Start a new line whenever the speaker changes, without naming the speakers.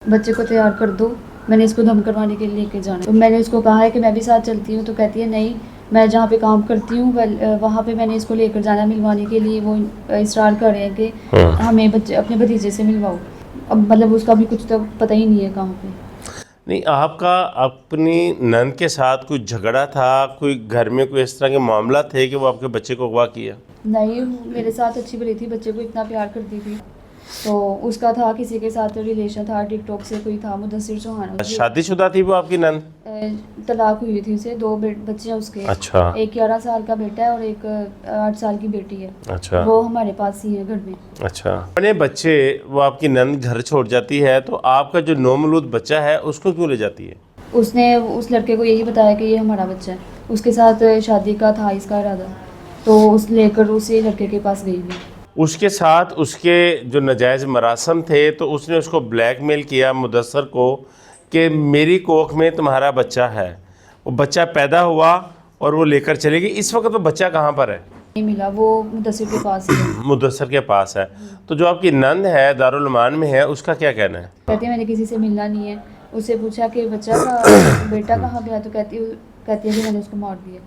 बच्चे को तैयार कर दो, मैंने इसको दम करवाने के लिए लेके जाना है। तो मैंने उसको कहा है कि मैं भी साथ चलती हूँ, तो कहती है नहीं, मैं जहाँ पे काम करती हूँ वहाँ पे मैंने इसको लेकर जाना मिलवाने के लिए। वो इसरार कर रहे हैं कि हमें बच्चे अपने भतीजे से मिलवाओ। अब मतलब उसका भी कुछ तो पता ही नहीं है कहाँ पे।
नहीं, आपका अपनी नंद के साथ कोई झगड़ा था, कोई घर में कोई इस तरह के मामला थे कि वो आपके बच्चे को अगवा किया?
नहीं, मेरे साथ अच्छी भली थी, बच्चे को इतना प्यार करती थी। तो उसका था किसी के साथ रिलेशन था, टिकटॉक से कोई था, मुदस्सिर चौहान।
शादीशुदा थी वो आपकी नंद?
तलाक हुई थी उसे, 2 बच्चे हैं उसके।
अच्छा।
एक 11 साल का बेटा है और एक 8 साल की बेटी है।
अच्छा।
वो हमारे पास ही है घर में।
अच्छा, अपने बच्चे वो आपकी नंद घर छोड़ जाती है, तो आपका जो नौमौलूद बच्चा है उसको क्यों ले जाती है?
उसने उस लड़के को यही बताया कि ये हमारा बच्चा है, उसके साथ शादी का था इसका इरादा, तो उस लेकर उसी लड़के के पास गई हुई।
उसके साथ उसके जो नाजायज़ मरासम थे, तो उसने उसको ब्लैकमेल किया मुदस्सर को कि मेरी कोख में तुम्हारा बच्चा है। वो बच्चा पैदा हुआ और वो लेकर चली गई। इस वक्त तो बच्चा कहाँ पर है?
नहीं मिला, वो मुदस्सिर के पास ही है।
मुदस्सर के पास है। तो जो आपकी नंद है दारुल अमान में है, उसका क्या कहना है?
कहती है मैंने किसी से मिलना नहीं है। उससे पूछा कि बच्चा का बेटा कहाँ गया, तो कहती है कि मैंने उसको मार दिया।